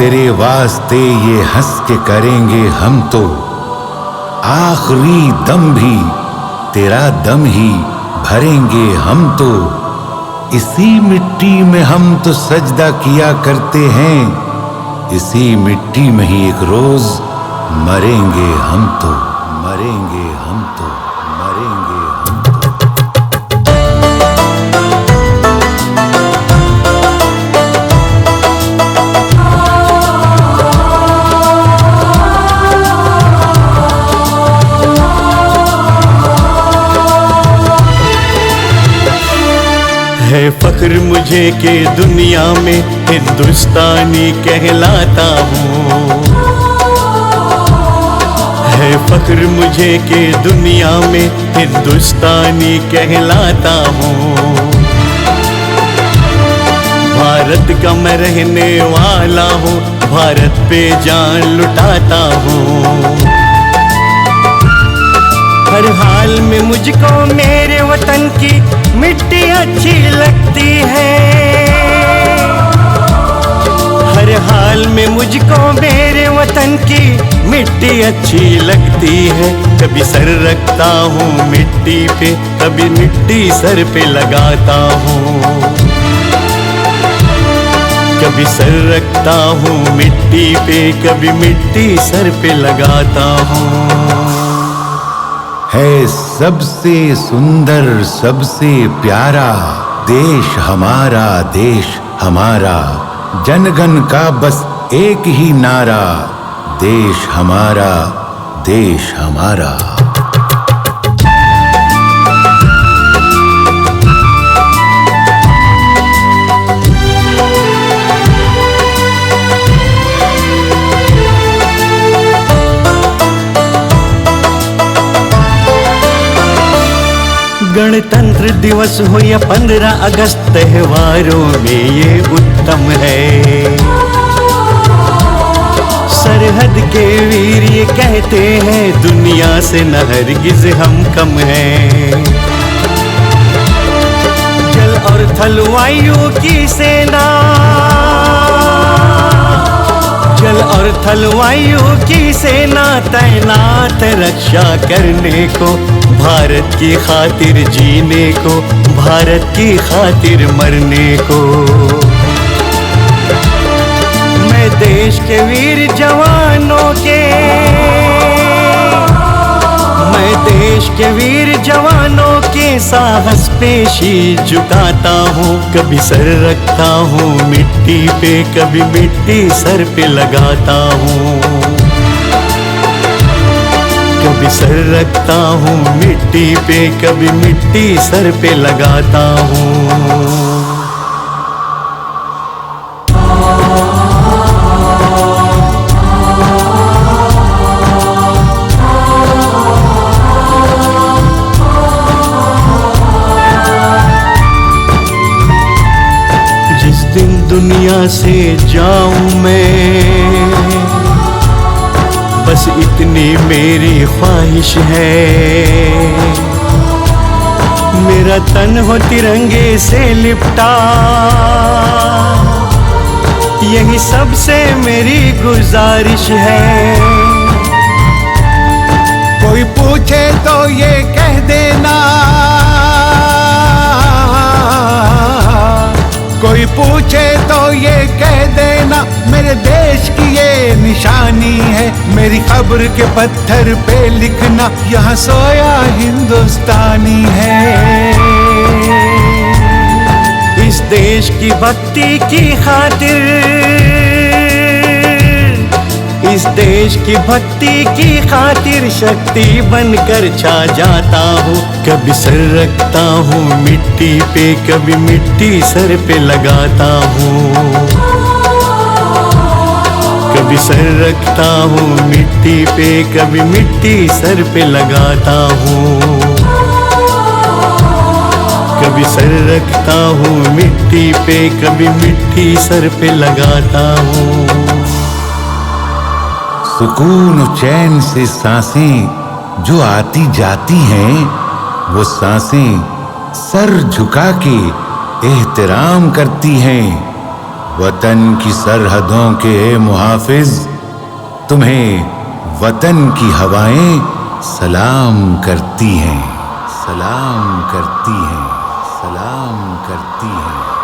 तेरे वास्ते ये हंस के करेंगे हम तो, आखिरी दम भी तेरा दम ही भरेंगे हम तो। इसी मिट्टी में हम तो सजदा किया करते हैं, इसी मिट्टी में ही एक रोज मरेंगे हम तो, मरेंगे हम तो, मरेंगे हम तो। है फख्र मुझे कि दुनिया में हिंदुस्तानी कहलाता हूँ, है फख्र मुझे कि दुनिया में हिंदुस्तानी कहलाता हूँ। भारत का मैं रहने वाला हूँ, भारत पे जान लुटाता हूँ। हर हाल में मुझको मेरे वतन की मिट्टी अच्छी लगती है, हर हाल में मुझको मेरे वतन की मिट्टी अच्छी लगती है। कभी सर रखता हूँ मिट्टी पे, कभी मिट्टी सर पे लगाता हूँ, कभी सर रखता हूँ मिट्टी पे, कभी मिट्टी सर पे लगाता हूँ। है सबसे सुंदर सबसे प्यारा देश हमारा, देश हमारा, जनगण का बस एक ही नारा, देश हमारा, देश हमारा। गणतंत्र दिवस हो या 15 अगस्त, त्योहारों में ये उत्तम है। सरहद के वीर ये कहते हैं दुनिया से न हरगिज हम कम हैं। जल और थल वायु की सेना, जल और थल वायु की सेना तैनात रक्षा करने को, भारत की खातिर जीने को, भारत की खातिर मरने को। मैं देश के वीर जवानों के, मैं देश के वीर जवानों के साहस पे शीश झुकाता हूँ। कभी सर रखता हूँ मिट्टी पे, कभी मिट्टी सर पे लगाता हूँ, कभी सर रखता हूँ मिट्टी पे, कभी मिट्टी सर पे लगाता हूँ। जिस दिन दुनिया से जाऊं मैं, बस इतनी मेरी ख्वाहिश है। मेरा तन हो तिरंगे से लिपटा, यही सबसे मेरी गुजारिश है। कोई पूछे तो ये कह देना, कोई पूछे तो ये कह देना, मेरे देश की ये निशानी है। मेरी कब्र के पत्थर पे लिखना, यहाँ सोया हिंदुस्तानी है। इस देश की भक्ति की खातिर, इस देश की भक्ति की खातिर शक्ति बनकर छा जाता हूँ। कभी सर रखता हूँ मिट्टी पे, कभी मिट्टी सर पे लगाता हूँ, कभी सर रखता हूँ मिट्टी पे, कभी मिट्टी सर पे लगाता हूँ, कभी सर रखता हूँ मिट्टी पे, कभी मिट्टी सर पे लगाता हूँ। सुकून चैन से सांसें जो आती जाती हैं, वो सांसें सर झुका के एहतराम करती हैं। वतन की सरहदों के मुहाफिज, तुम्हें वतन की हवाएं सलाम करती हैं, सलाम करती हैं, सलाम करती हैं।